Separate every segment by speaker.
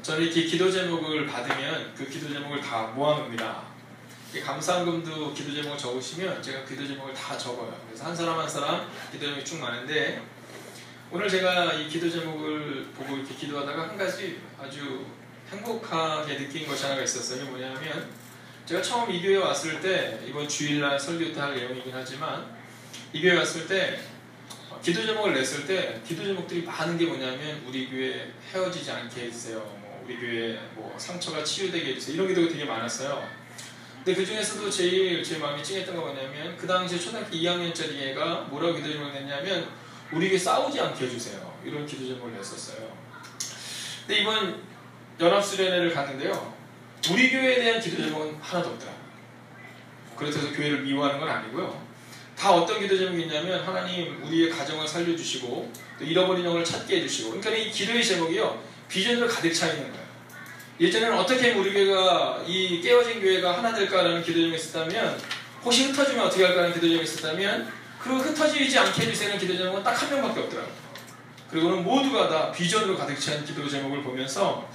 Speaker 1: 저는 이렇게 기도 제목을 받으면 그 기도 제목을 다 모아놓습니다. 감사금도 기도 제목을 적으시면 제가 기도 제목을 다 적어요. 그래서 한 사람 한 사람 기도 제목이 쭉 많은데, 오늘 제가 이 기도 제목을 보고 이렇게 기도하다가 한 가지 아주 행복하게 느낀 것이 하나가 있었어요. 이게 뭐냐면, 제가 처음 이 교회에 왔을 때, 이번 주일날 설교 때 할 내용이긴 하지만, 이 교회에 왔을 때 기도 제목을 냈을 때 기도 제목들이 많은 게 뭐냐면, 우리 교회 헤어지지 않게 해주세요, 우리 교회 상처가 치유되게 해주세요, 이런 기도가 되게 많았어요. 근데 그 중에서도 제일 제 마음이 찡했던 건 뭐냐면, 그 당시에 초등학교 2학년짜리 애가 뭐라고 기도 제목을 냈냐면, 우리 교회 싸우지 않게 해주세요, 이런 기도 제목을 냈었어요. 근데 이번 연합수련회를 갔는데요, 우리 교회에 대한 기도 제목은 하나도 없더라고요. 그렇다고 해서 교회를 미워하는 건 아니고요. 다 어떤 기도 제목이 있냐면, 하나님 우리의 가정을 살려주시고 또 잃어버린 영혼을 찾게 해주시고. 그러니까 이 기도의 제목이요, 비전으로 가득 차 있는 거예요. 예전에는 어떻게 하면 우리 교회가, 이 깨어진 교회가 하나 될까라는 기도 제목이 있었다면, 혹시 흩어지면 어떻게 할까라는 기도 제목이 있었다면, 그 흩어지지 않게 해주세요 기도 제목은 딱 한 명밖에 없더라고요. 그리고는 모두가 다 비전으로 가득 찬 기도 제목을 보면서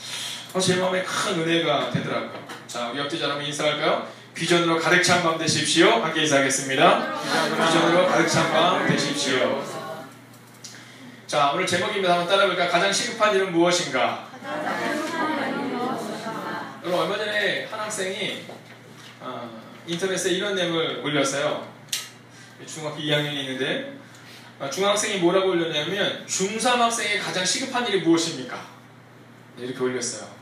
Speaker 1: 제 마음에 큰 은혜가 되더라고요. 자, 우리 옆에 사람 인사할까요? 비전으로 가득 찬 밤 되십시오. 함께 인사하겠습니다. 비전으로 가득 찬 밤 되십시오. 자, 오늘 제목입니다. 한번 따라해볼까요? 가장 시급한 일은 무엇인가? 여러분, 얼마 전에 한 학생이 인터넷에 이런 내용을 올렸어요. 중학교 2학년이 있는데, 중학생이 뭐라고 올렸냐면, 중3 학생의 가장 시급한 일이 무엇입니까? 이렇게 올렸어요.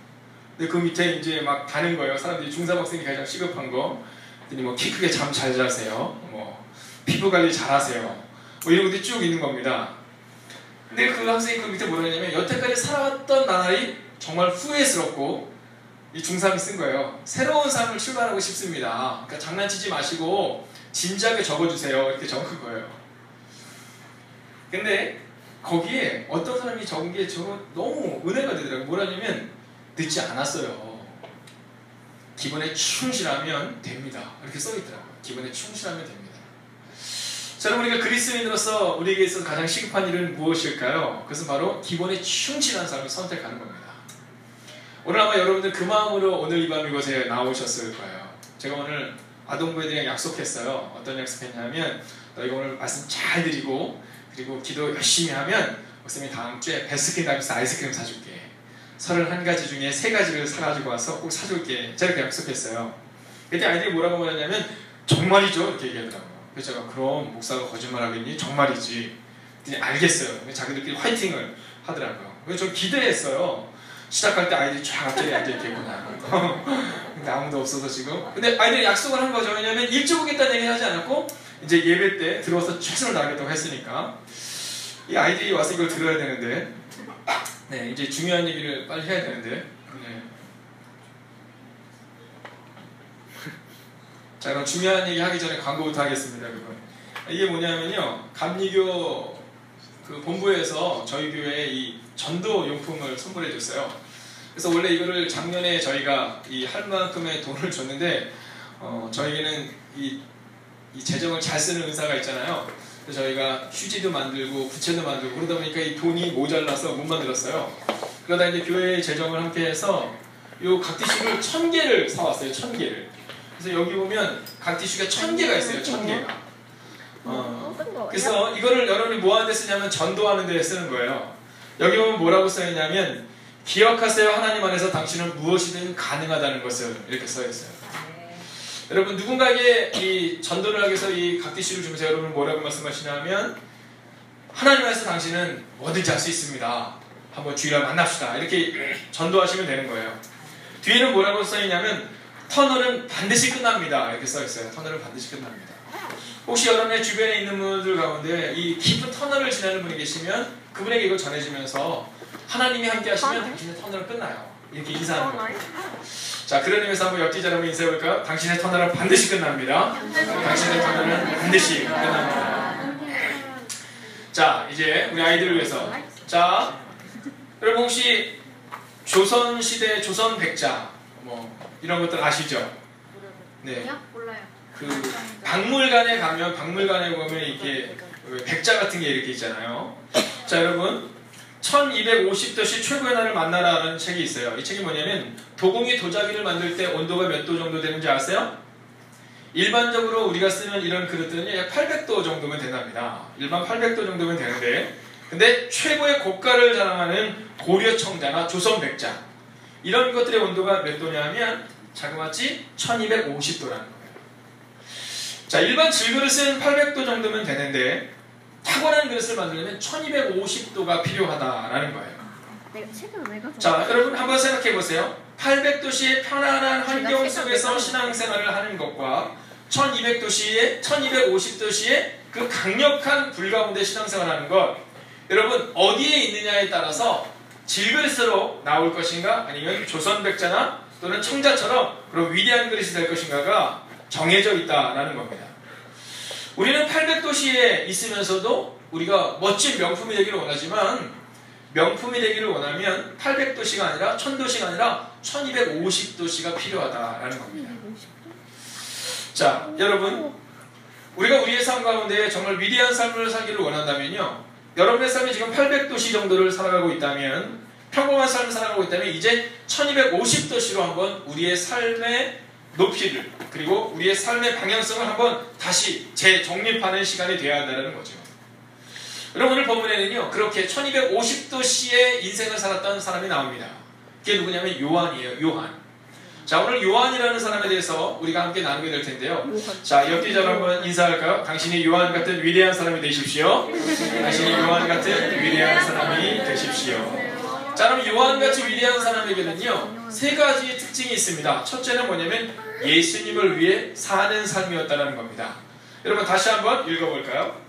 Speaker 1: 근데 그 밑에 이제 막 다는 거예요. 사람들이 중3 학생이 가장 시급한 거. 그랬더니 키 크게 잠 잘 자세요, 피부 관리 잘 하세요, 이런 것들이 쭉 있는 겁니다. 근데 그 학생이 그 밑에 뭐라 했냐면, 여태까지 살아왔던 나날이 정말 후회스럽고, 이 중3이 쓴 거예요. 새로운 삶을 출발하고 싶습니다. 그러니까 장난치지 마시고 진지하게 적어주세요, 이렇게 적은 거예요. 근데 거기에 어떤 사람이 적은 게 저거 너무 은혜가 되더라고요. 뭐라냐면, 늦지 않았어요. 기본에 충실하면 됩니다, 이렇게 써있더라고요. 기본에 충실하면 됩니다. 자, 여러분, 우리가 그리스도인으로서 우리에게 있어서 가장 시급한 일은 무엇일까요? 그것은 바로 기본에 충실한 삶을 선택하는 겁니다. 오늘 아마 여러분들 그 마음으로 오늘 이 밤 이곳에 나오셨을 거예요. 제가 오늘 아동부에들이랑 약속했어요. 어떤 약속했냐면, 너희가 오늘 말씀 잘 드리고 그리고 기도 열심히 하면 목사님이 다음 주에 베스킨 라빈스 아이스크림 사줄게, 31가지 중에 3가지를 사가지고 와서 꼭 사줄게, 저렇게 약속했어요. 그때 아이들이 뭐라고 말하냐면, 정말이죠, 이렇게 얘기하더라고요. 그래서 제가, 그럼 목사가 거짓말하겠니? 정말이지. 알겠어요. 자기들끼리 화이팅을 하더라고요. 그래서 저 기대했어요. 시작할 때 아이들이 쫙 앞자리에 앉아있겠구나. 근데 아무도 없어서 지금. 근데 아이들이 약속을 한 거죠. 왜냐면 일찍 오겠다는 얘기는 하지 않았고, 이제 예배 때 들어와서 최선을 다하겠다고 했으니까. 이 아이들이 와서 이걸 들어야 되는데, 네, 이제 중요한 얘기를 빨리 해야 되는데, 네. 자, 그럼 중요한 얘기 하기 전에 광고부터 하겠습니다, 여러분. 이게 뭐냐면요, 감리교 그 본부에서 저희 교회에 이 전도 용품을 선물해 줬어요. 그래서 원래 이거를 작년에 저희가 할 만큼의 돈을 줬는데, 저희에게는 이 재정을 잘 쓰는 은사가 있잖아요. 그래서 저희가 휴지도 만들고 부채도 만들고 그러다 보니까 이 돈이 모자라서 못 만들었어요. 그러다 이제 교회의 재정을 함께 해서 요 각티슈를 1000개를 사왔어요. 1000개를. 그래서 여기 보면 각티슈가 1000개가 있어요. 1000개가. 그래서 이거를 여러분이 뭐 하는 데 쓰냐면, 전도하는 데 쓰는 거예요. 여기 보면 뭐라고 써있냐면, 기억하세요, 하나님 안에서 당신은 무엇이든 가능하다는 것을, 이렇게 써있어요. 여러분, 누군가에게 이 전도를 하기 위해서 이 각티슈를 주면서 여러분 뭐라고 말씀하시냐면, 하나님 안에서 당신은 뭐든지 할 수 있습니다, 한번 주일날 만납시다, 이렇게 전도하시면 되는 거예요. 뒤에는 뭐라고 써있냐면, 터널은 반드시 끝납니다, 이렇게 써있어요. 터널은 반드시 끝납니다. 혹시 여러분의 주변에 있는 분들 가운데 이 깊은 터널을 지나는 분이 계시면, 그분에게 이걸 전해주면서 하나님이 함께 하시면 당신의 터널은 끝나요, 이렇게 인사하는 거예요. 자, 그런 의미에서 한번 옆뒤 자라면 인사해볼까요? 당신의 터널은 반드시 끝납니다. 당신의 터널은 반드시 끝납니다. 자, 이제 우리 아이들을 위해서. 자, 여러분 혹시 조선시대 조선 백자 이런 것들 아시죠? 네.
Speaker 2: 몰라요.
Speaker 1: 그 박물관에 가면, 박물관에 보면 이렇게 백자 같은 게 이렇게 있잖아요. 자, 여러분, 1250도씨 최고의 날을 만나라라는 책이 있어요. 이 책이 뭐냐면 도공이 도자기를 만들 때 온도가 몇 도 정도 되는지 아세요? 일반적으로 우리가 쓰는 이런 그릇들은 약 800도 정도면 된답니다. 일반 800도 정도면 되는데, 근데 최고의 고가를 자랑하는 고려청자나 조선백자 이런 것들의 온도가 몇 도냐면 자그마치 1250도라는 거예요. 자, 일반 질그릇은 800도 정도면 되는데 탁월한 그릇을 만들려면 1250도가 필요하다라는 거예요. 자, 여러분 한번 생각해 보세요. 800도씨의 편안한 환경 속에서 신앙생활을 하는 것과 1250도씨의 그 강력한 불 가운데 신앙생활을 하는 것, 여러분 어디에 있느냐에 따라서 질그릇으로 나올 것인가 아니면 조선백자나 또는 청자처럼 그런 위대한 그릇이 될 것인가가 정해져 있다라는 겁니다. 우리는 800도씨에 있으면서도 우리가 멋진 명품이 되기를 원하지만, 명품이 되기를 원하면 800도씨가 아니라 1000도씨가 아니라 1250도씨가 필요하다라는 겁니다. 자, 여러분, 우리가 우리의 삶 가운데 정말 위대한 삶을 살기를 원한다면요, 여러분의 삶이 지금 800도씨 정도를 살아가고 있다면, 평범한 삶을 살아가고 있다면 이제 1250도씨로 한번 우리의 삶의 높이를, 그리고 우리의 삶의 방향성을 한번 다시 재정립하는 시간이 되어야 한다는 거죠. 여러분, 오늘 본문에는요, 그렇게 1250도씨의 인생을 살았던 사람이 나옵니다. 그게 누구냐면 요한이에요. 요한. 자, 오늘 요한이라는 사람에 대해서 우리가 함께 나누게 될 텐데요. 자, 옆뒤자로 한번 인사할까요? 당신이 요한 같은 위대한 사람이 되십시오. 당신이 요한 같은 위대한 사람이 되십시오. 자, 그럼 요한같이 위대한 사람에게는요, 세 가지의 특징이 있습니다. 첫째는 뭐냐면 예수님을 위해 사는 삶이었다는 겁니다. 여러분 다시 한번 읽어볼까요?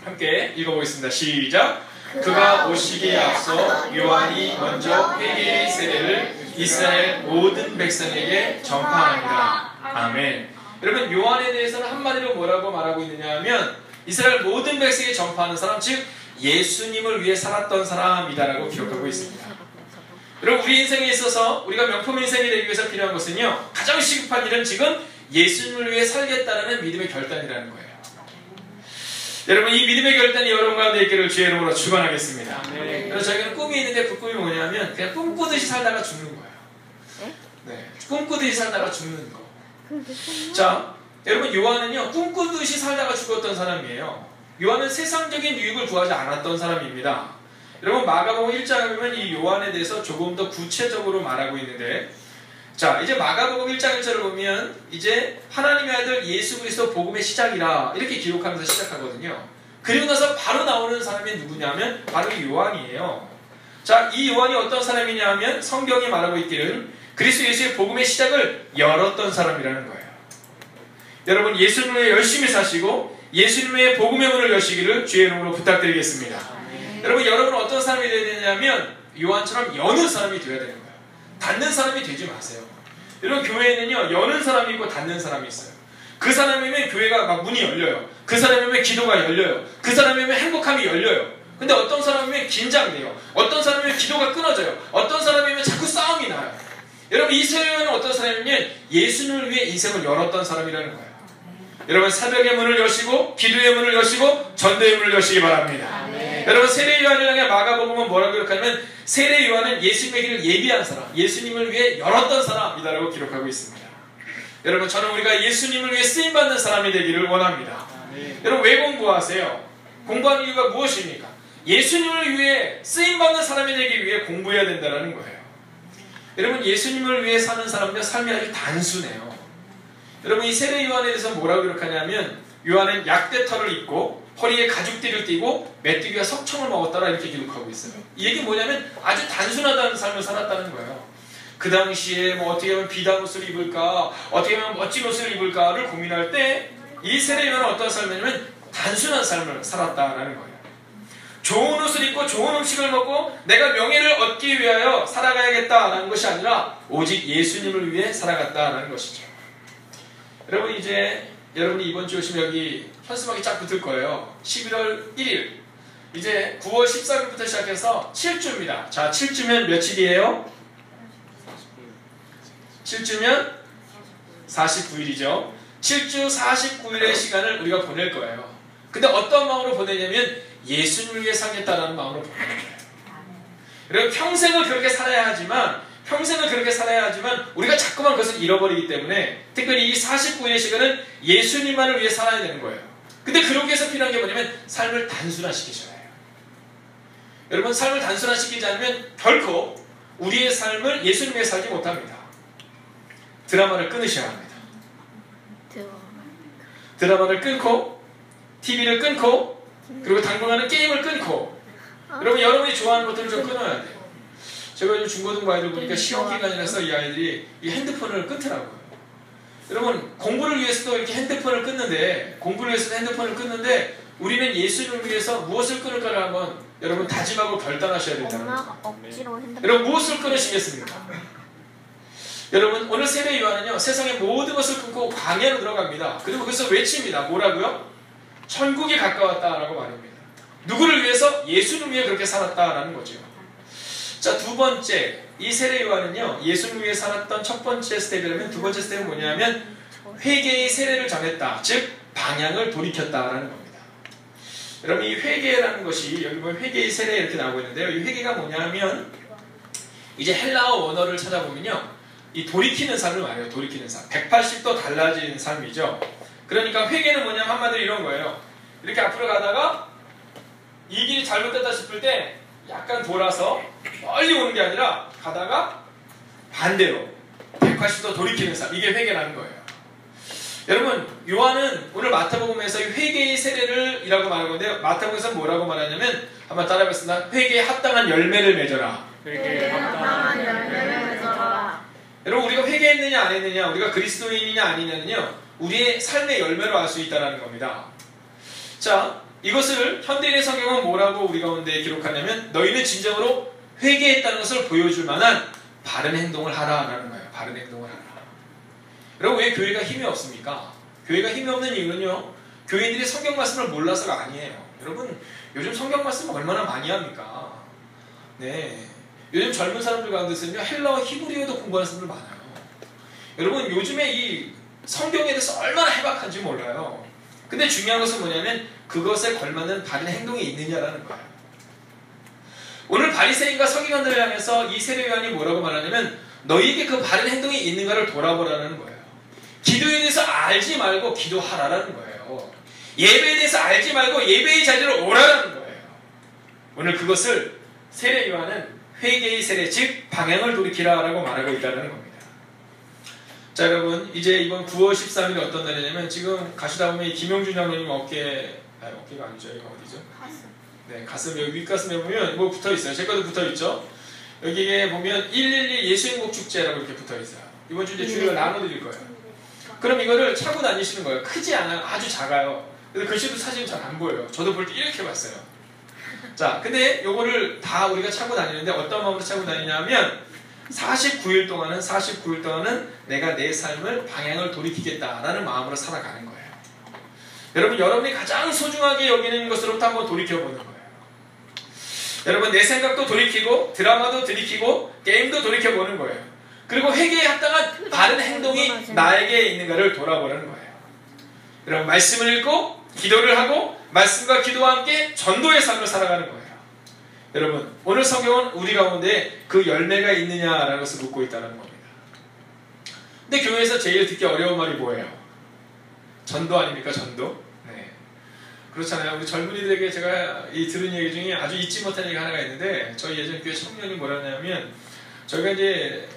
Speaker 1: 함께 읽어보겠습니다. 시작! 그가 오시기에 앞서 요한이 먼저 회개의 세례를 이스라엘 모든 백성에게 전파합니다. 아멘. 여러분, 요한에 대해서는 한마디로 뭐라고 말하고 있느냐 하면 이스라엘 모든 백성에게 전파하는 사람, 즉 예수님을 위해 살았던 사람이다라고 기록하고 있습니다. 여러분, 우리 인생에 있어서 우리가 명품 인생이 되기 위해서 필요한 것은요, 가장 시급한 일은 지금 예수님을 위해 살겠다라는 믿음의 결단이라는 거예요. 여러분, 이 믿음의 결단이 여러분 가운데 있기를 주의 이름으로 축원하겠습니다. 그래서 저희는 꿈이 있는데 그 꿈이 뭐냐면 그냥 꿈꾸듯이 살다가 죽는 거예요. 네, 꿈꾸듯이 살다가 죽는 거. 자, 여러분, 요한은요 꿈꾸듯이 살다가 죽었던 사람이에요. 요한은 세상적인 유익을 구하지 않았던 사람입니다. 여러분, 마가복음 1장에 보면 이 요한에 대해서 조금 더 구체적으로 말하고 있는데, 자, 이제 마가복음 1장 1절을 보면 이제 하나님의 아들 예수 그리스도 복음의 시작이라 이렇게 기록하면서 시작하거든요. 그리고 나서 바로 나오는 사람이 누구냐면 바로 요한이에요. 자, 이 요한이 어떤 사람이냐 하면 성경이 말하고 있기를 그리스도 예수의 복음의 시작을 열었던 사람이라는 거예요. 여러분, 예수님을 위해 열심히 사시고 예수님의 복음의 문을 여시기를 주의 이름으로 부탁드리겠습니다. 여러분은 어떤 사람이 되어야 되냐면 요한처럼 여는 사람이 되어야 되는 거예요. 닫는 사람이 되지 마세요. 여러분, 교회에는요 여는 사람이 있고 닫는 사람이 있어요. 그 사람이면 교회가 막 문이 열려요. 그 사람이면 기도가 열려요. 그 사람이면 행복함이 열려요. 근데 어떤 사람이면 긴장돼요. 어떤 사람이면 기도가 끊어져요. 어떤 사람이면 자꾸 싸움이 나요. 여러분, 이 세례요한은 어떤 사람이면 예수님을 위해 인생을 열었던 사람이라는 거예요. 여러분, 새벽의 문을 여시고 기도의 문을 여시고 전도의 문을 여시기 바랍니다. 여러분, 세례 요한을 향해 마가복음은 뭐라고 기록하냐면 세례 요한은 예수님의 길을 예비한 사람, 예수님을 위해 열었던 사람이다라고 기록하고 있습니다. 여러분, 저는 우리가 예수님을 위해 쓰임받는 사람이 되기를 원합니다. 여러분, 왜 공부하세요? 공부하는 이유가 무엇입니까? 예수님을 위해 쓰임받는 사람이 되기 위해 공부해야 된다는 거예요. 여러분, 예수님을 위해 사는 사람들 삶이 아주 단순해요. 여러분, 이 세례 요한에 대해서 뭐라고 기록하냐면 요한은 약대털을 입고 허리에 가죽띠를 띠고 메뚜기와 석청을 먹었다라 이렇게 기록하고 있어요. 이 얘기는 뭐냐면 아주 단순하다는 삶을 살았다는 거예요. 그 당시에 뭐 어떻게 하면 비단 옷을 입을까, 어떻게 하면 멋진 옷을 입을까를 고민할 때 이 세례 요한은 어떤 삶이냐면 단순한 삶을 살았다라는 거예요. 좋은 옷을 입고 좋은 음식을 먹고 내가 명예를 얻기 위하여 살아가야겠다라는 것이 아니라 오직 예수님을 위해 살아갔다라는 것이죠. 여러분, 이제 여러분이 이번 주 오시면 여기 현수막이 쫙 붙을 거예요. 11월 1일 이제 9월 13일부터 시작해서 7주입니다. 자, 7주면 며칠이에요? 7주면 49일이죠. 7주 49일의 시간을 우리가 보낼 거예요. 근데 어떤 마음으로 보내냐면 예수님을 위해 살겠다라는 마음으로 보내는 거예요. 그리고 평생을 그렇게 살아야 하지만 우리가 자꾸만 그것을 잃어버리기 때문에 특별히 이 49일의 시간은 예수님만을 위해 살아야 되는 거예요. 근데 그러기 위해서 필요한 게 뭐냐면 삶을 단순화시키셔야 해요. 여러분, 삶을 단순화시키지 않으면 결코 우리의 삶을 예수님 위해 살지 못합니다. 드라마를 끊으셔야 합니다. 드라마를 끊고 TV를 끊고 그리고 당분간은 게임을 끊고 여러분, 여러분이 좋아하는 것들을 좀 끊어야 돼요. 제가 요즘 중고등부 아이들 보니까 시험 기간이라서 이 아이들이 이 핸드폰을 끊더라고요. 여러분, 공부를 위해서도 이렇게 핸드폰을 끊는데 우리는 예수님을 위해서 무엇을 끊을까를 한번 여러분 다짐하고 결단하셔야 된다는 거예요. 여러분, 무엇을 끊으시겠습니까? 여러분, 오늘 세례 요한은요, 세상의 모든 것을 끊고 광야로 들어갑니다. 그리고 거기서 외칩니다. 뭐라고요? 천국이 가까웠다라고 말합니다. 누구를 위해서? 예수님을 위해 그렇게 살았다라는 거죠. 자, 두 번째, 이 세례 요한은요, 예수님을 위해 살았던 첫 번째 스텝이라면 두 번째 스텝은 뭐냐면 회개의 세례를 전했다. 즉 방향을 돌이켰다라는 겁니다. 여러분, 이 회개라는 것이 여기 보면 회개의 세례 이렇게 나오고 있는데요. 이 회개가 뭐냐면 이제 헬라어 원어를 찾아보면요, 이 돌이키는 삶을 말해요. 돌이키는 삶. 180도 달라진 삶이죠. 그러니까 회개는 뭐냐면 한마디로 이런 거예요. 이렇게 앞으로 가다가 이 길이 잘못됐다 싶을 때 약간 돌아서 멀리 오는 게 아니라 가다가 반대로 180도 돌이키는 삶. 이게 회개라는 거예요. 여러분, 요한은 오늘 마태복음에서 이 회개의 세례를 이라고 말한 건데요. 마태복음에서는 뭐라고 말하냐면 한번 따라해보겠습니다. 회개에 합당한 열매를 맺어라. 회개에 합당한 열매를 맺어라. 여러분, 우리가 회개했느냐 안 했느냐, 우리가 그리스도인이냐 아니냐는요, 우리의 삶의 열매로 알 수 있다는 겁니다. 자, 이것을 현대인의 성경은 뭐라고 우리 가운데 기록하냐면 너희는 진정으로 회개했다는 것을 보여줄 만한 바른 행동을 하라라는 거예요. 바른 행동을 하라. 여러분, 왜 교회가 힘이 없습니까? 교회가 힘이 없는 이유는요, 교인들이 성경 말씀을 몰라서가 아니에요. 여러분, 요즘 성경 말씀 얼마나 많이 합니까? 네, 요즘 젊은 사람들 가운데서는요, 헬라어 히브리어도 공부하는 사람들 많아요. 여러분, 요즘에 이 성경에 대해서 얼마나 해박한지 몰라요. 근데 중요한 것은 뭐냐면 그것에 걸맞는 바른 행동이 있느냐라는 거예요. 오늘 바리새인과 서기관들을 향해서 이 세례 요한이 뭐라고 말하냐면 너희에게 그 바른 행동이 있는가를 돌아보라는 거예요. 기도에 대해서 알지 말고 기도하라라는 거예요. 예배에 대해서 알지 말고 예배의 자리로 오라라는 거예요. 오늘 그것을 세례 요한은 회개의 세례, 즉 방향을 돌이키라라고 말하고 있다는 겁니다. 자, 여러분, 이제 이번 9월 13일이 어떤 날이냐면 지금 가시다 보면 김영준 장로님 어깨가 아니죠. 이거 어디죠? 가슴. 네, 가슴, 여기 윗가슴에 보면 뭐 붙어 있어요. 제 것도 붙어 있죠. 여기에 보면 111 예수행복 축제라고 이렇게 붙어 있어요. 이번 주 이제 주일을 나눠드릴 거예요. 그럼 이거를 차고 다니시는 거예요. 크지 않아요. 아주 작아요. 그래서 글씨도 사실은 잘 안 보여요. 저도 볼 때 이렇게 봤어요. 자, 근데 요거를 다 우리가 차고 다니는데 어떤 마음으로 차고 다니냐면 49일 동안은 내가 내 삶을 방향을 돌이키겠다라는 마음으로 살아가는 거예요. 여러분, 여러분이 가장 소중하게 여기는 것으로부터 한번 돌이켜보는 거예요. 여러분, 내 생각도 돌이키고 드라마도 돌이키고 게임도 돌이켜보는 거예요. 그리고 회개에 합당한 바른 행동이 나에게 있는가를 돌아보는 거예요. 여러분, 말씀을 읽고 기도를 하고 말씀과 기도와 함께 전도의 삶을 살아가는 거예요. 여러분, 오늘 성경은 우리 가운데 그 열매가 있느냐라는 것을 묻고 있다는 겁니다. 근데 교회에서 제일 듣기 어려운 말이 뭐예요? 전도 아닙니까? 전도? 네, 그렇잖아요. 우리 젊은이들에게 제가 들은 얘기 중에 아주 잊지 못한 얘기가 하나가 있는데 저희 예전 교회 청년이 뭐라냐면 저희가 이제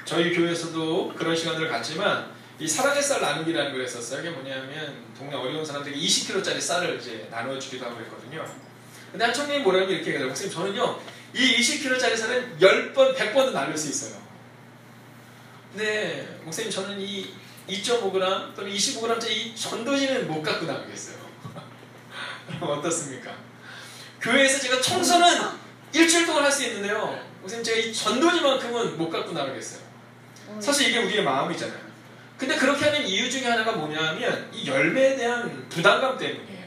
Speaker 1: 저희 교회에서도 그런 시간들을 갖지만 이 사랑의 쌀 나누기라는 걸 했었어요. 이게 뭐냐면 동네 어려운 사람들에게 20kg짜리 쌀을 이제 나눠주기도 하고 그랬거든요. 근데 한 청년이 뭐라는 게 이렇게 얘기해요. 목사님, 저는요 이 20kg짜리 쌀은 10번, 100번도 나눌 수 있어요. 근데 목사님, 저는 이 2.5g 또는 25g짜리 이 전도지는 못 갖고 나가겠어요. 그럼 어떻습니까? 교회에서 제가 청소는 일주일 동안 할 수 있는데요, 목사님, 제가 이 전도지만큼은 못 갖고 나가겠어요. 사실 이게 우리의 마음이잖아요. 근데 그렇게 하는 이유 중에 하나가 뭐냐면 이 열매에 대한 부담감 때문이에요.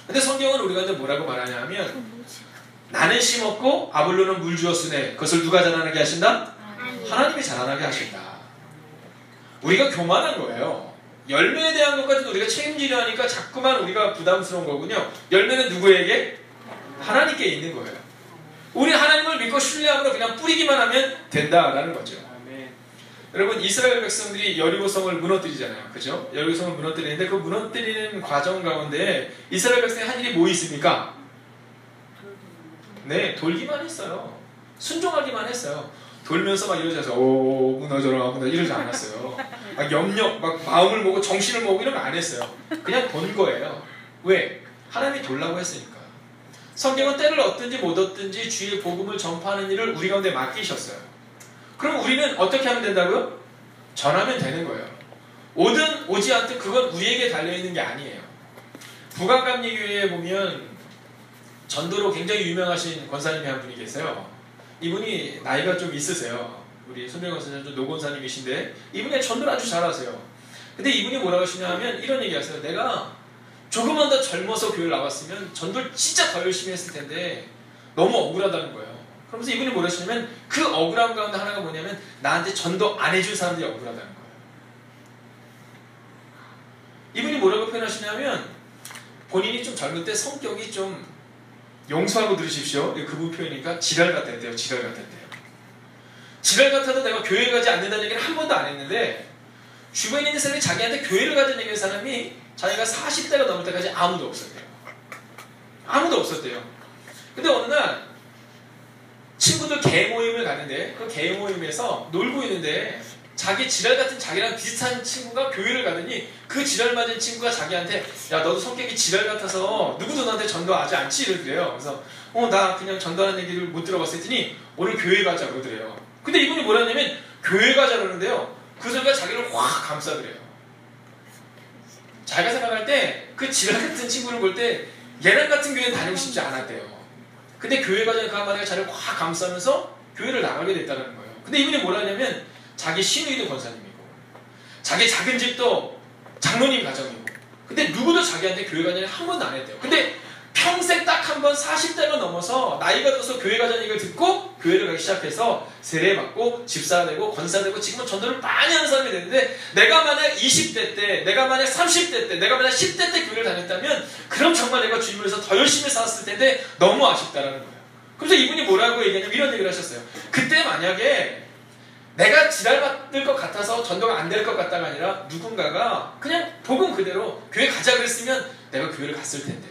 Speaker 1: 근데 성경은 우리가 뭐라고 말하냐면 나는 심었고 아볼로는 물 주었으되 그것을 누가 자라나게 하신다? 하나님이 자라나게 하신다. 우리가 교만한 거예요. 열매에 대한 것까지도 우리가 책임지려 하니까 자꾸만 우리가 부담스러운 거군요. 열매는 누구에게? 하나님께 있는 거예요. 우리 하나님을 믿고 신뢰함으로 그냥 뿌리기만 하면 된다라는 거죠. 여러분, 이스라엘 백성들이 여리고성을 무너뜨리잖아요. 그죠? 여리고성을 무너뜨리는데 그 무너뜨리는 과정 가운데 이스라엘 백성이 한 일이 뭐 있습니까? 네, 돌기만 했어요. 순종하기만 했어요. 돌면서 막 이러지 않았어요. 오, 무너져라, 이러지 않았어요. 막 염려, 막 마음을 모으고 정신을 모으고 이런 거 안 했어요. 그냥 본 거예요. 왜? 하나님이 돌라고 했으니까. 성경은 때를 얻든지 못 얻든지 주의 복음을 전파하는 일을 우리 가운데 맡기셨어요. 그럼 우리는 어떻게 하면 된다고요? 전하면 되는 거예요. 오든 오지 않든 그건 우리에게 달려있는 게 아니에요. 북악감리교회에 보면 전도로 굉장히 유명하신 권사님이 한 분이 계세요. 이분이 나이가 좀 있으세요. 우리 손대건 선생님 노권사님이신데 이분이 전도를 아주 잘하세요. 근데 이분이 뭐라고 하시냐 하면 이런 얘기 하세요. 내가 조금만 더 젊어서 교회를 나왔으면 전도를 진짜 더 열심히 했을 텐데 너무 억울하다는 거예요. 그러면서 이분이 뭐라 하시냐면 그 억울함 가운데 하나가 뭐냐면 나한테 전도 안 해준 사람들이 억울하다는 거예요. 이분이 뭐라고 표현하시냐면 본인이 좀 젊을 때 성격이 좀 용서하고 들으십시오. 그분 표현이니까 지랄 같았대요. 지랄 같았대요. 지랄 같아도 내가 교회 가지 않는다는 얘기를 한 번도 안 했는데 주변에 있는 사람이 자기한테 교회를 가자는 얘기하는 사람이 자기가 40대가 넘을 때까지 아무도 없었대요. 아무도 없었대요. 근데 어느 날 친구들 개모임을 가는데 그 개모임에서 놀고 있는데 자기 지랄 같은 자기랑 비슷한 친구가 교회를 가더니 그 지랄 맞은 친구가 자기한테 야 너도 성격이 지랄 같아서 누구도 너한테 전도하지 않지 이러더래요. 그래서 나 그냥 전도하는 얘기를 못 들어봤을 테니 오늘 교회 가자 그러더래요. 근데 이분이 뭐라 하냐면 교회 가자 그러는데요. 그 소리가 자기를 확 감싸더래요. 자기가 생각할 때 그 지랄 같은 친구를 볼 때 얘랑 같은 교회는 다니고 싶지 않았대요. 근데 교회 가자는 그 한마디가 자기를 확 감싸면서 교회를 나가게 됐다는 거예요. 근데 이분이 뭐라 하냐면 자기 시누이도 권사님이고 자기 작은 집도 장로님 가정이고 근데 누구도 자기한테 교회 가자는 한 번도 안 했대요. 근데 평생 딱 한 번 40대가 넘어서 나이가 들어서 교회 가자는 얘기를 듣고 교회를 가기 시작해서 세례받고 집사가 되고 권사가 되고 지금은 전도를 많이 하는 사람이 되는데 내가 만약 20대 때 내가 만약 30대 때 내가 만약 10대 때 교회를 다녔다면 그럼 정말 내가 주님을 위해서 더 열심히 살았을 텐데 너무 아쉽다라는 거예요. 그래서 이분이 뭐라고 얘기하냐면 이런 얘기를 하셨어요. 그때 만약에 내가 지랄받을 것 같아서 전도가 안 될 것 같다가 아니라 누군가가 그냥 복음 그대로 교회 가자 그랬으면 내가 교회를 갔을 텐데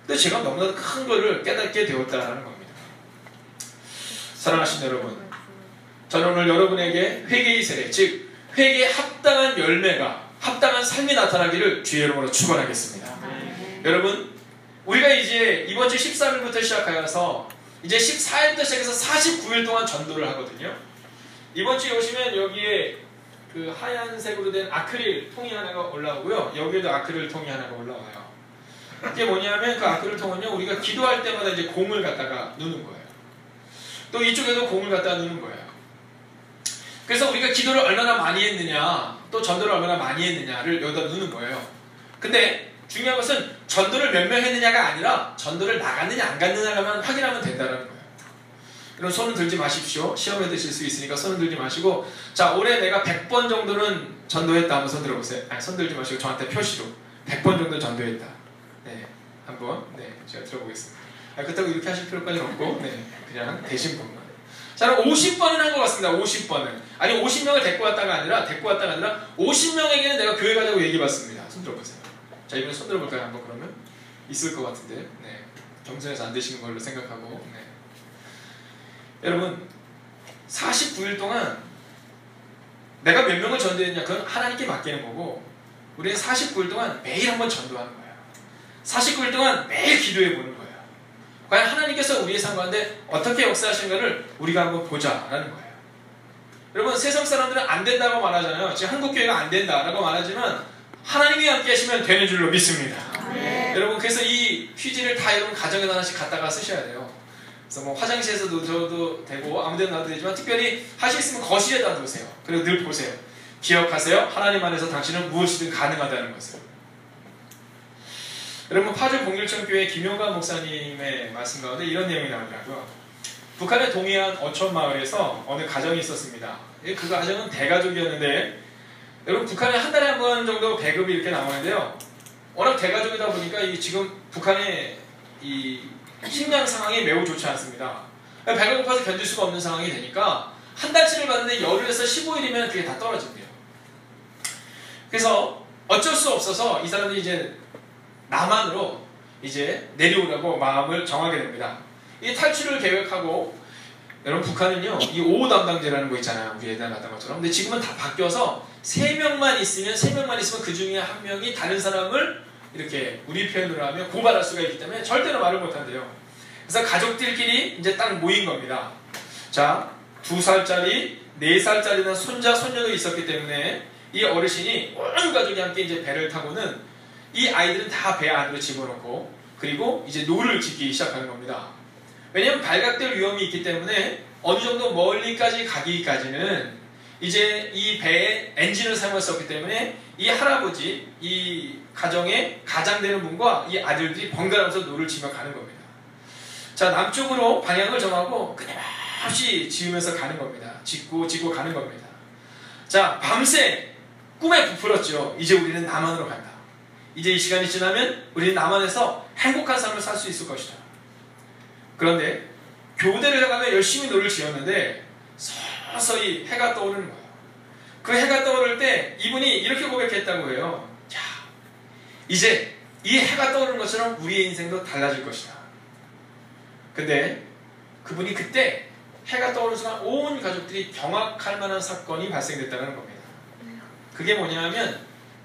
Speaker 1: 근데 제가 너무나도 큰 거를 깨닫게 되었다는 겁니다. 사랑하신 여러분, 저는 오늘 여러분에게 회개의 세례, 즉 회개에 합당한 열매가 합당한 삶이 나타나기를 주의 이름으로 축원하겠습니다. 여러분, 우리가 이제 이번 주 13일부터 시작하여서 이제 14일부터 시작해서 49일 동안 전도를 하거든요. 이번 주에 오시면 여기에 그 하얀색으로 된 아크릴 통이 하나가 올라오고요. 여기에도 아크릴 통이 하나가 올라와요. 이게 뭐냐면 그 아크릴 통은요, 우리가 기도할 때마다 이제 공을 갖다가 누는 거예요. 또 이쪽에도 공을 갖다가 누는 거예요. 그래서 우리가 기도를 얼마나 많이 했느냐, 또 전도를 얼마나 많이 했느냐를 여기다 누는 거예요. 근데 중요한 것은 전도를 몇 명 했느냐가 아니라 전도를 나갔느냐 안 갔느냐만 확인하면 된다는 거예요. 여러분 손을 들지 마십시오. 시험에 드실 수 있으니까 손을 들지 마시고 자 올해 내가 100번 정도는 전도했다 한번 손 들어보세요. 아니 손 들지 마시고 저한테 표시로 100번 정도 전도했다. 네, 한번 제가 들어보겠습니다. 그렇다고 이렇게 하실 필요까지는 없고 그냥 되신 분만. 자 그럼 50번은 한 것 같습니다. 50번은. 아니 50명을 데리고 왔다가 아니라 50명에게는 내가 교회 가자고 얘기해봤습니다. 손 들어보세요. 자 이번에 손 들어볼까요? 한번 그러면? 있을 것 같은데 경선에서 안 되시는 걸로 생각하고 여러분 49일 동안 내가 몇 명을 전도했냐 그건 하나님께 맡기는 거고 우리는 49일 동안 매일 한번 전도하는 거예요. 49일 동안 매일 기도해 보는 거예요. 과연 하나님께서 우리의 삶 가운데 어떻게 역사하시는가를 우리가 한번 보자라는 거예요. 여러분 세상 사람들은 안 된다고 말하잖아요. 지금 한국교회가 안 된다라고 말하지만 하나님이 함께 하시면 되는 줄로 믿습니다. 여러분 그래서 이 휴지를 다 여러분 가정에 하나씩 갖다가 쓰셔야 돼요. 그래서 뭐 화장실에서 놓으셔도 되고 아무데나 놔도 되지만 특별히 하실 수 있으면 거실에다 놓으세요. 그리고 늘 보세요. 기억하세요. 하나님 안에서 당신은 무엇이든 가능하다는 것을. 여러분 파주 봉길천교회 김용관 목사님의 말씀 가운데 이런 내용이 나오더라고요. 북한의 동해안 어촌 마을에서 어느 가정이 있었습니다. 그 가정은 대가족이었는데 여러분 북한에 한 달에 한 번 정도 배급이 이렇게 나오는데요. 워낙 대가족이다 보니까 이 지금 북한의 이 식량 상황이 매우 좋지 않습니다. 배가 고파서 견딜 수가 없는 상황이 되니까 한 달치를 받는데 열흘에서 15일이면 그게 다 떨어진대요. 그래서 어쩔 수 없어서 이 사람들이 이제 남한으로 이제 내려오려고 마음을 정하게 됩니다. 이 탈출을 계획하고, 여러분 북한은요 이 5호 담당제라는 거 있잖아요. 우리 옛날에 봤던 것처럼. 근데 지금은 다 바뀌어서 3명만 있으면 그 중에 한 명이 다른 사람을 이렇게 우리 표현으로 하면 고발할 수가 있기 때문에 절대로 말을 못한대요. 그래서 가족들끼리 이제 딱 모인 겁니다. 자, 2살짜리, 4살짜리는 손자, 손녀도 있었기 때문에 이 어르신이 온 가족이 함께 이제 배를 타고는 이 아이들은 다 배 안으로 집어넣고, 그리고 이제 노를 짓기 시작하는 겁니다. 왜냐하면 발각될 위험이 있기 때문에 어느 정도 멀리까지 가기까지는 이제 이 배의 엔진을 사용할 수 없기 때문에 이 할아버지, 이 가정의 가장되는 분과 이 아들들이 번갈아가면서 노를 지며 가는 겁니다. 자, 남쪽으로 방향을 정하고 끊임없이 지으면서 가는 겁니다. 짓고 가는 겁니다. 자, 밤새 꿈에 부풀었죠. 이제 우리는 남한으로 간다. 이제 이 시간이 지나면 우리는 남한에서 행복한 삶을 살 수 있을 것이다. 그런데 교대를 가면 열심히 노를 지었는데 서서히 해가 떠오르는 거예요. 그 해가 떠오를 때 이분이 이렇게 고백했다고 해요. 자, 이제 이 해가 떠오르는 것처럼 우리의 인생도 달라질 것이다. 근데 그분이 그때 해가 떠오르는 순간 온 가족들이 경악할 만한 사건이 발생됐다는 겁니다. 그게 뭐냐면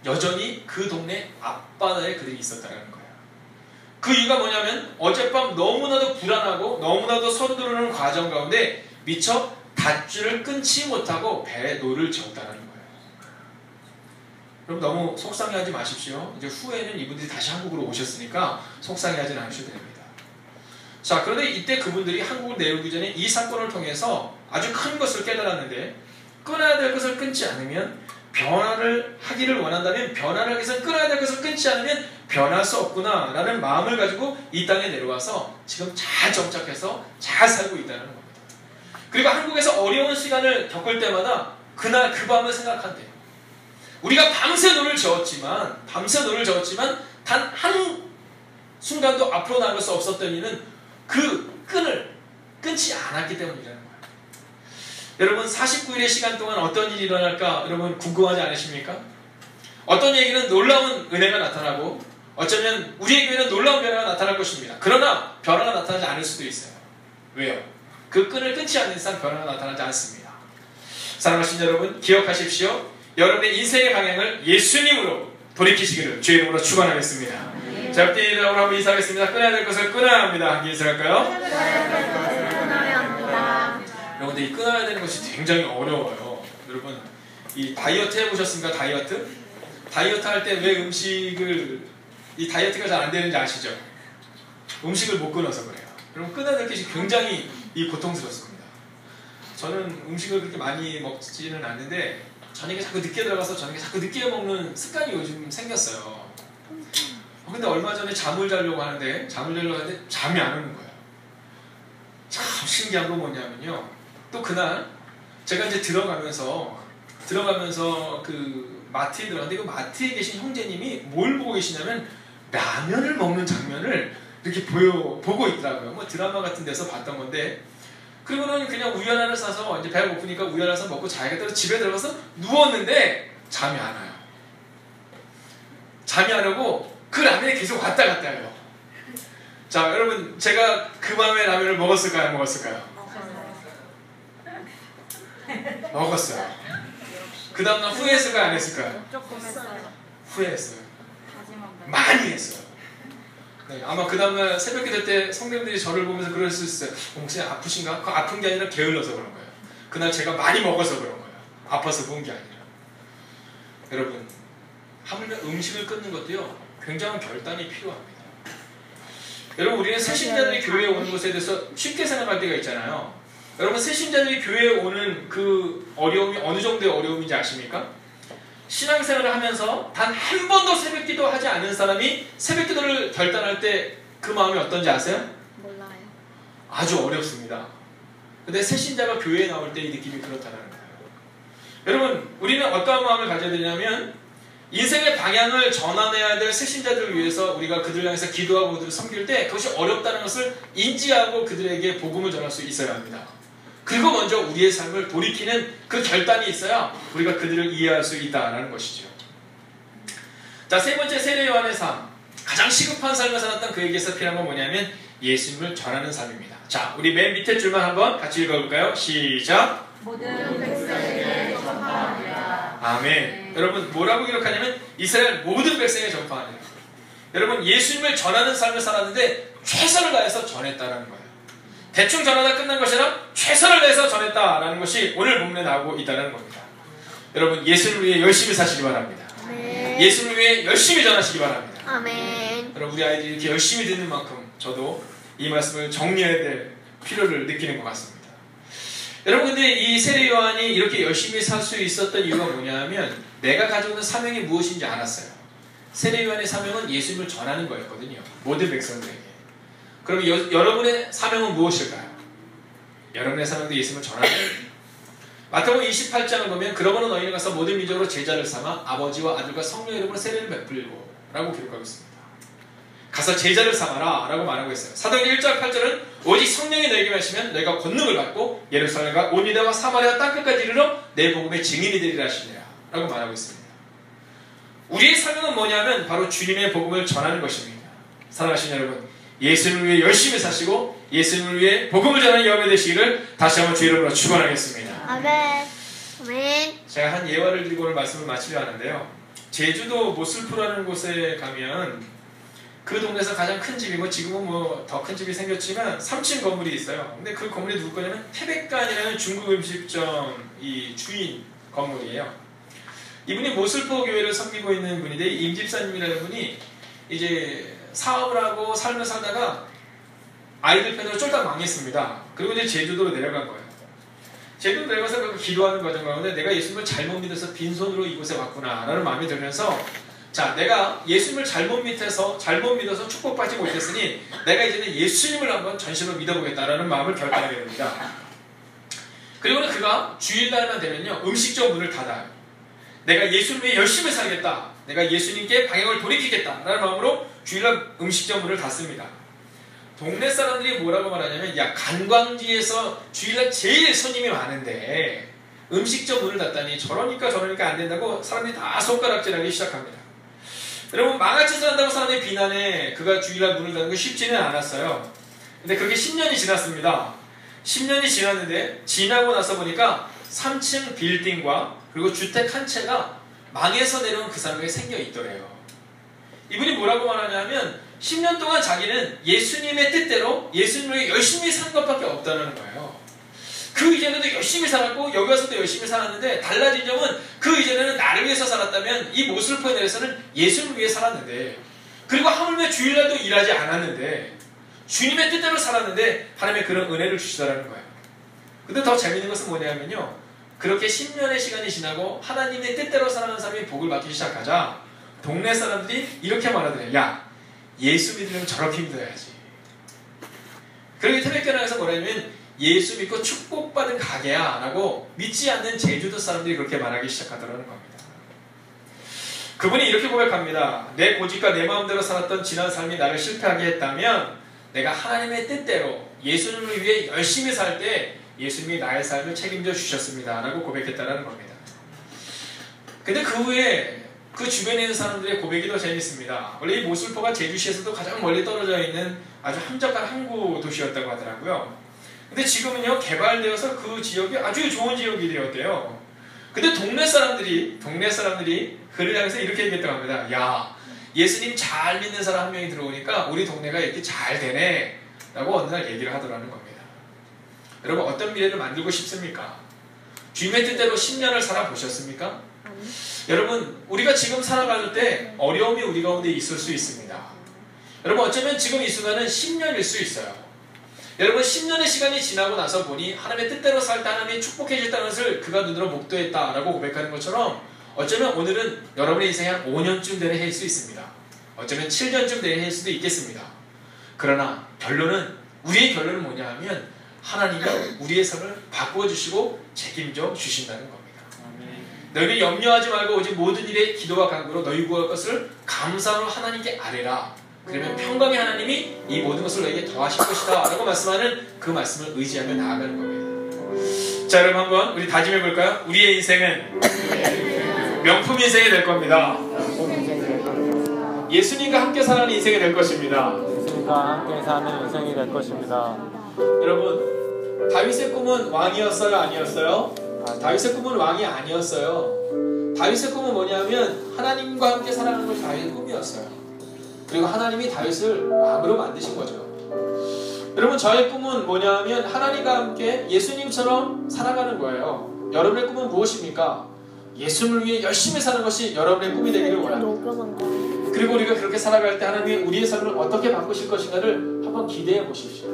Speaker 1: 여전히 그 동네 앞바다에 그들이 있었다는 거예요. 그 이유가 뭐냐면 어젯밤 너무나도 불안하고 너무나도 서두르는 과정 가운데 미처 닷줄을 끊지 못하고 배에 노를 지었다는 거예요. 그럼 너무 속상해하지 마십시오. 이제 후에는 이분들이 다시 한국으로 오셨으니까 속상해하지는 않으셔도 됩니다. 자, 그런데 이때 그분들이 한국을 내려오기 전에 이 사건을 통해서 아주 큰 것을 깨달았는데, 끊어야 될 것을 끊지 않으면, 변화를 하기를 원한다면 변화를 하기 위해서 끊어야 될 것을 끊지 않으면 변할 수 없구나 라는 마음을 가지고 이 땅에 내려와서 지금 잘 정착해서 잘 살고 있다는 겁니다. 그리고 한국에서 어려운 시간을 겪을 때마다 그날 그 밤을 생각한대요. 우리가 밤새 노를 저었지만 단 한 순간도 앞으로 나갈 수 없었던 이유는 그 끈을 끊지 않았기 때문이라는 거예요. 여러분 49일의 시간 동안 어떤 일이 일어날까 여러분 궁금하지 않으십니까? 어떤 얘기는 놀라운 은혜가 나타나고 어쩌면 우리의 교회는 놀라운 변화가 나타날 것입니다. 그러나 변화가 나타나지 않을 수도 있어요. 왜요? 그 끈을 끊지 않는 이상 변화가 나타나지 않습니다. 사랑하신 여러분 기억하십시오. 여러분의 인생의 방향을 예수님으로 돌이키시기를 주의 이름으로 축원하겠습니다. 자, 그때 이름으로 한번 인사하겠습니다. 끊어야 될 것을 끊어야 합니다. 함께 인사할까요? 여러분들 이 끊어야 되는 것이 굉장히 어려워요. 여러분 이 다이어트 해보셨습니까? 다이어트 할 때 왜 이 다이어트가 잘 안 되는지 아시죠? 음식을 못 끊어서 그래요. 여러분 끊어야 될 것이 굉장히 고통스럽습니다. 저는 음식을 그렇게 많이 먹지는 않는데 저녁에 자꾸 늦게 들어가서 저녁에 자꾸 늦게 먹는 습관이 요즘 생겼어요. 근데 얼마 전에 잠을 자려고 하는데 잠이 안 오는 거예요. 참 신기한 건 뭐냐면요. 또 그날 제가 이제 들어가면서 그 마트에 들어갔는데 그 마트에 계신 형제님이 뭘 보고 계시냐면 라면을 먹는 장면을 이렇게 보고 있더라고요. 뭐 드라마 같은 데서 봤던 건데, 그리고는 그냥 우유 하나를 사서 이제 배가 고프니까 우유 하나 사서 먹고 자기가 집에 들어가서 누웠는데 잠이 안 와요. 잠이 안 오고 그 라면이 계속 왔다 갔다 해요. 자, 여러분 제가 그 밤에 라면을 먹었을까요? 안 먹었을까요? 먹었어요. 그 다음날 후회했을까요? 안 했을까요?
Speaker 2: 조금 했어요.
Speaker 1: 후회했어요. 많이 했어요. 네, 아마 그 다음날 새벽 기도 때 성도님들이 저를 보면서 그럴 수 있어요. 혹시 아프신가? 그 아픈 게 아니라 게을러서 그런 거예요. 그날 제가 많이 먹어서 그런 거예요. 아파서 그런 게 아니라. 여러분 하물며 음식을 끊는 것도요 굉장한 결단이 필요합니다. 여러분 우리는 새신자들이 교회에 오는 것에 대해서 쉽게 생각할 때가 있잖아요. 여러분 새신자들이 교회에 오는 그 어려움이 어느 정도의 어려움인지 아십니까? 신앙생활을 하면서 단 한 번도 새벽기도 하지 않은 사람이 새벽기도를 결단할 때 그 마음이 어떤지 아세요?
Speaker 2: 몰라요.
Speaker 1: 아주 어렵습니다. 근데 새신자가 교회에 나올 때 이 느낌이 그렇다는 거예요. 여러분, 우리는 어떠한 마음을 가져야 되냐면 인생의 방향을 전환해야 될 새신자들을 위해서 우리가 그들을 향해서 기도하고 그들을 섬길 때 그것이 어렵다는 것을 인지하고 그들에게 복음을 전할 수 있어야 합니다. 그리고 먼저 우리의 삶을 돌이키는 그 결단이 있어야 우리가 그들을 이해할 수 있다는 것이죠. 자, 세 번째, 세례 요한의 삶. 가장 시급한 삶을 살았던 그에게서 필요한 건 뭐냐면 예수님을 전하는 삶입니다. 자, 우리 맨 밑에 줄만 한번 같이 읽어볼까요? 시작.
Speaker 2: 모든 백성에게 전파하니라.
Speaker 1: 아멘. 여러분, 뭐라고 기록하냐면 이스라엘 모든 백성에게 전파하니라. 여러분, 예수님을 전하는 삶을 살았는데 최선을 다해서 전했다는 거예요. 대충 전하다 끝난 것이 아니라 최선을 다해서 전했다라는 것이 오늘 본문에 나오고 있다는 겁니다. 여러분, 예수를 위해 열심히 사시기 바랍니다.
Speaker 2: 아멘.
Speaker 1: 예수를 위해 열심히 전하시기 바랍니다.
Speaker 2: 아멘.
Speaker 1: 여러분, 우리 아이들이 이렇게 열심히 듣는 만큼 저도 이 말씀을 정리해야 될 필요를 느끼는 것 같습니다. 여러분, 근데 이 세례 요한이 이렇게 열심히 살 수 있었던 이유가 뭐냐면 내가 가지고 있는 사명이 무엇인지 알았어요. 세례 요한의 사명은 예수님을 전하는 거였거든요. 모든 백성들에게. 그럼 여러분의 사명은 무엇일까요? 여러분의 사명도 예수님을 전하는 거예요. 마태복음 28장을 보면 그러므로 너희는 가서 모든 민족으로 제자를 삼아 아버지와 아들과 성령 이름으로 세례를 베풀고 라고 기록하고 있습니다. 가서 제자를 삼아라 라고 말하고 있어요. 사도행전 1절 8절은 오직 성령이 너에게 마시면 너희가 권능을 받고 예루살렘과 온 유대와 사마리아 땅끝까지 이르러 내 복음의 증인이 되리라 하시니라 라고 말하고 있습니다. 우리의 사명은 뭐냐면 바로 주님의 복음을 전하는 것입니다. 사랑하시는 여러분, 예수님을 위해 열심히 사시고 예수님을 위해 복음을 전하는 여러분 되시기를 다시 한번 주 이름으로 축원하겠습니다.
Speaker 2: 아멘. 아멘.
Speaker 1: 제가 한 예화를 들고 오늘 말씀을 마치려 하는데요. 제주도 모슬프라는 곳에 가면 그 동네에서 가장 큰 집이 지금은 더 큰 집이 생겼지만 3층 건물이 있어요. 근데 그 건물이 누구 거냐면 태백간이라는 중국 음식점 이 주인 건물이에요. 이분이 모슬포 교회를 섬기고 있는 분인데 임 집사님이라는 분이 이제 사업을 하고 삶을 살다가 아이들 편으로 쫄딱 망했습니다. 그리고 이제 제주도로 내려간 거예요. 제주도 내려가서 기도하는 과정 가운데 내가 예수님을 잘못 믿어서 빈손으로 이곳에 왔구나 라는 마음이 들면서 자, 내가 예수님을 잘못 믿어서 축복받지 못했으니 내가 이제는 예수님을 한번 전심으로 믿어보겠다라는 마음을 결단하게 됩니다. 그리고는 그가 주일날만 되면요 음식점 문을 닫아요. 내가 예수를 위해 열심히 살겠다, 내가 예수님께 방향을 돌이키겠다라는 마음으로 주일날 음식점 문을 닫습니다. 동네 사람들이 뭐라고 말하냐면 야, 관광지에서 주일날 제일 손님이 많은데 음식점 문을 닫다니 저러니까 안 된다고 사람들이 다 손가락질하기 시작합니다. 여러분, 망아치 산다고 사람들이 비난해 그가 주일날 문을 닫는 거 쉽지는 않았어요. 근데 그게 10년이 지났습니다. 10년이 지났는데 지나고 나서 보니까 3층 빌딩과 그리고 주택 한 채가 망해서 내려온 그 사람에게 생겨 있더래요. 이분이 뭐라고 말하냐면 10년 동안 자기는 예수님의 뜻대로 예수님을 열심히 산 것밖에 없다는 거예요. 그 이전에도 열심히 살았고 여기 와서도 열심히 살았는데 달라진 점은 그 이전에는 나를 위해서 살았다면 이 모슬포에 대해서는 예수님을 위해 살았는데 그리고 하물며 주일날도 일하지 않았는데 주님의 뜻대로 살았는데 하나님의 그런 은혜를 주시더라는 거예요. 근데 더 재밌는 것은 뭐냐면요, 그렇게 10년의 시간이 지나고 하나님의 뜻대로 살아가는 사람이 복을 받기 시작하자 동네 사람들이 이렇게 말하더래요. 야, 예수 믿으려면 저렇게 믿어야지. 그렇게 태백교회에서 뭐라냐면 예수 믿고 축복받은 가게야 라고 믿지 않는 제주도 사람들이 그렇게 말하기 시작하더라는 겁니다. 그분이 이렇게 고백합니다. 내 고집과 내 마음대로 살았던 지난 삶이 나를 실패하게 했다면 내가 하나님의 뜻대로 예수님을 위해 열심히 살 때 예수님이 나의 삶을 책임져 주셨습니다 라고 고백했다는 겁니다. 근데 그 후에 그 주변에 있는 사람들의 고백이 더 재밌습니다. 원래 이 모슬포가 제주시에서도 가장 멀리 떨어져 있는 아주 함정한 항구 도시였다고 하더라고요. 근데 지금은요 개발되어서 그 지역이 아주 좋은 지역이 되었대요. 근데 동네 사람들이 그를 향해서 이렇게 얘기했다고 합니다. 야, 예수님 잘 믿는 사람 한 명이 들어오니까 우리 동네가 이렇게 잘 되네 라고 어느 날 얘기를 하더라는 겁니다. 여러분, 어떤 미래를 만들고 싶습니까? 주님의 뜻대로 10년을 살아보셨습니까? 여러분, 우리가 지금 살아갈 때 어려움이 우리 가운데 있을 수 있습니다. 여러분, 어쩌면 지금 이 순간은 10년일 수 있어요. 여러분, 10년의 시간이 지나고 나서 보니 하나님의 뜻대로 살 때 하나님이 축복해 주셨다는 것을 그가 눈으로 목도했다라고 고백하는 것처럼 어쩌면 오늘은 여러분의 인생이 한 5년쯤 되는 해일 수 있습니다. 어쩌면 7년쯤 되는 해일 수도 있겠습니다. 그러나 우리의 결론은 뭐냐 하면 하나님이 우리의 삶을 바꿔주시고 책임져 주신다는 겁니다. 너희는 염려하지 말고 오직 모든 일에 기도와 간구로 너희 구할 것을 감사로 하나님께 아뢰라. 그러면 평강의 하나님이 이 모든 것을 너에게 더하실 것이다 라고 말씀하는 그 말씀을 의지하며 나아가는 겁니다. 자, 여러분 한번 우리 다짐해 볼까요? 우리의 인생은 명품 인생이 될 겁니다. 예수님과 함께 사는 인생이 될 것입니다.
Speaker 3: 예수님과 함께 사는 인생이 될 것입니다.
Speaker 1: 여러분, 다윗의 꿈은 왕이었어요? 아니었어요? 다윗의 꿈은 왕이 아니었어요. 다윗의 꿈은 뭐냐면 하나님과 함께 살아가는 것이 다윗의 꿈이었어요. 그리고 하나님이 다윗을 왕으로 만드신 거죠. 여러분, 저의 꿈은 뭐냐면 하나님과 함께 예수님처럼 살아가는 거예요. 여러분의 꿈은 무엇입니까? 예수님을 위해 열심히 사는 것이 여러분의 꿈이 되기를 원합니다. 그리고 우리가 그렇게 살아갈 때 하나님이 우리의 삶을 어떻게 바꾸실 것인가를 한번 기대해 보십시오.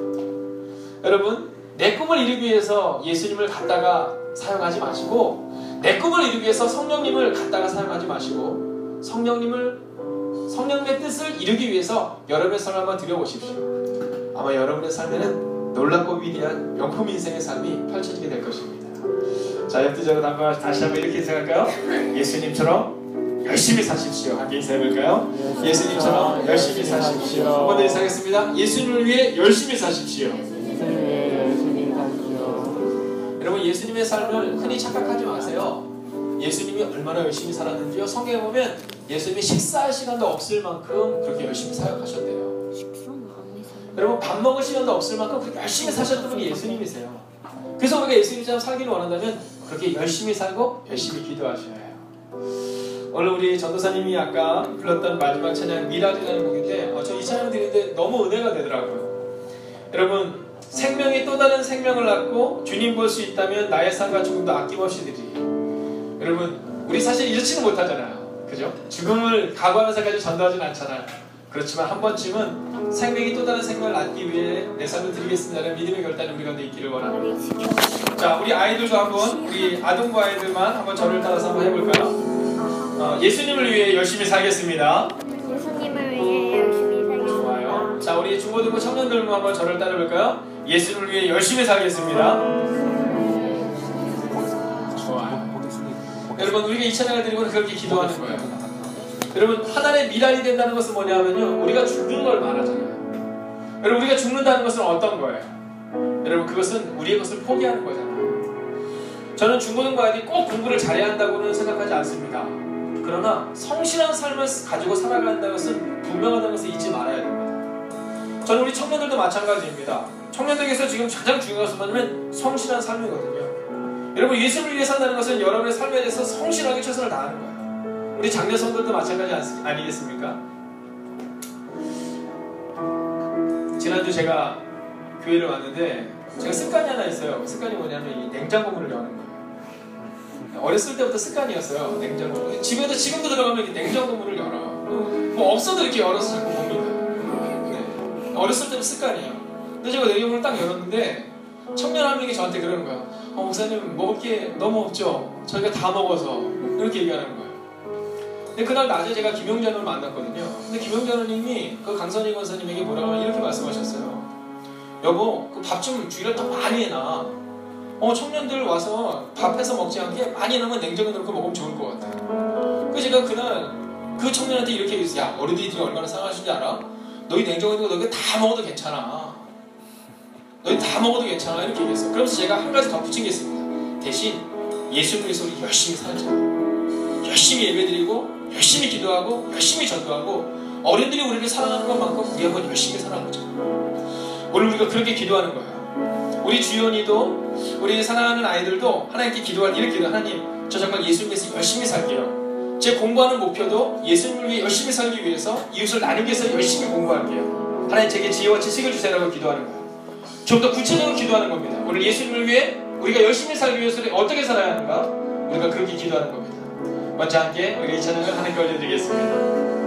Speaker 1: 여러분, 내 꿈을 이루기 위해서 예수님을 갖다가 사용하지 마시고, 내 꿈을 이루기 위해서 성령님을 갖다가 사용하지 마시고, 성령님의 뜻을 이루기 위해서 여러분의 삶을 한번 들여보십시오. 아마 여러분의 삶에는 놀랍고 위대한 명품 인생의 삶이 펼쳐지게 될 것입니다. 자, 옆뒤적으로 다시 한번 이렇게 인사할까요? 예수님처럼 열심히 사십시오. 함께 인사해볼까요? 예수님처럼 열심히 사십시오. 한 번 더 인사하겠습니다. 예수님을 위해 열심히 사십시오. 여러분, 예수님의 삶을 흔히 착각하지 마세요. 예수님이 얼마나 열심히 살았는지요. 성경에 보면 예수님이 식사할 시간도 없을 만큼 그렇게 열심히 사역하셨대요. 여러분, 밥 먹을 시간도 없을 만큼 그렇게 열심히 사셨던 분이 예수님이세요. 그래서 우리가 예수님처럼 살기를 원한다면 그렇게 열심히 살고 열심히 기도하셔야 해요. 오늘 우리 전도사님이 아까 불렀던 마지막 찬양 미랄이라는 곡인데 저 이 찬양 들으는데 너무 은혜가 되더라고요. 여러분, 생명이 또 다른 생명을 낳고 주님 볼 수 있다면 나의 삶과 죽음도 아낌없이 드리리. 여러분, 우리 사실 이렇지는 못하잖아요. 그죠? 죽음을 각오하면서까지 전도하진 않잖아요. 그렇지만 한 번쯤은 생명이 또 다른 생명을 낳기 위해 내 삶을 드리겠습니다라는 믿음의 결단이 우리 가운데 있기를 원합니다. 자, 우리 아이들도 한번, 우리 아동부 아이들만 한번 저를 따라서 한번 해볼까요? 예수님을 위해 열심히 살겠습니다.
Speaker 2: 예수님을 위해 열심히 살겠습니다.
Speaker 1: 좋아요. 자, 우리 중고등부 청년들도 한번 저를 따라볼까요? 예수님을 위해 열심히 살겠습니다. 좋아요. 여러분, 우리가 이 찬양을 드리고는 그렇게 기도하는 거예요. 여러분, 하나님의 미랄이 된다는 것은 뭐냐면요, 우리가 죽는 걸 말하잖아요. 여러분, 우리가 죽는다는 것은 어떤 거예요? 여러분, 그것은 우리의 것을 포기하는 거잖아요. 저는 중고등부 아이들이 꼭 공부를 잘해야 한다고는 생각하지 않습니다. 그러나 성실한 삶을 가지고 살아간다는 것은 분명하다는 것을 잊지 말아야 됩니다. 저는 우리 청년들도 마찬가지입니다. 청년들에게서 지금 가장 중요한 것은 뭐냐면 성실한 삶이거든요. 여러분, 예수를 위해 산다는 것은 여러분의 삶에 대해서 성실하게 최선을 다하는 거예요. 우리 장례 성도들도 마찬가지 아니겠습니까? 지난주 제가 교회를 왔는데 제가 습관이 하나 있어요. 그 습관이 뭐냐면 이 냉장고 문을 여는 거예요. 어렸을 때부터 습관이었어요. 냉장고. 집에도 지금도 들어가면 이렇게 냉장고 문을 열어요. 뭐 없어도 이렇게 열어서 자꾸 봅니다. 네. 어렸을 때부터 습관이에요. 근데 제가 냉장고를 딱 열었는데 청년 한 명이 저한테 그러는 거예요. 목사님, 먹을 게 너무 없죠? 저희가 다 먹어서. 이렇게 얘기하는 거예요. 근데 그날 낮에 제가 김용전을 만났거든요. 근데 김용전님이 그 강선희 권사님에게 뭐라고 하면 이렇게 말씀하셨어요. 여보, 그 밥 좀 주기를 더 많이 해놔. 청년들 와서 밥해서 먹지 않게 많이 해놓으면 냉장고에 넣고 먹으면 좋을 것 같아. 그래서 제가 그날 그 청년한테 이렇게 얘기했어요. 야, 어린이들이 얼마나 상하신지 알아? 너희 냉장고에 있는 거 너희 다 먹어도 괜찮아. 너희 다 먹어도 괜찮아. 이렇게 얘기했어요. 그러면서 제가 한 가지 덧붙인 게 있습니다. 대신 예수를 위해서 우리 열심히 살자. 열심히 예배드리고 열심히 기도하고 열심히 전도하고 어른들이 우리를 사랑하는 것만큼 우리 한번 열심히 살아보자. 오늘 우리가 그렇게 기도하는 거예요. 우리 주연이도 우리 사랑하는 아이들도 하나님께 기도할 이렇게 기도. 하나님, 저 정말 예수님 위해서 열심히 살게요. 제 공부하는 목표도 예수님을 위해 열심히 살기 위해서 이웃을 나누기 위해서 열심히 공부할게요. 하나님, 제게 지혜와 지식을 주세요라고 기도하는 거예요. 좀 더 구체적으로 기도하는 겁니다. 오늘 예수님을 위해 우리가 열심히 살기 위해서 어떻게 살아야 하는가? 우리가 그렇게 기도하는 겁니다. 먼저 함께 우리 이 찬양을 하나님께 올려드리겠습니다.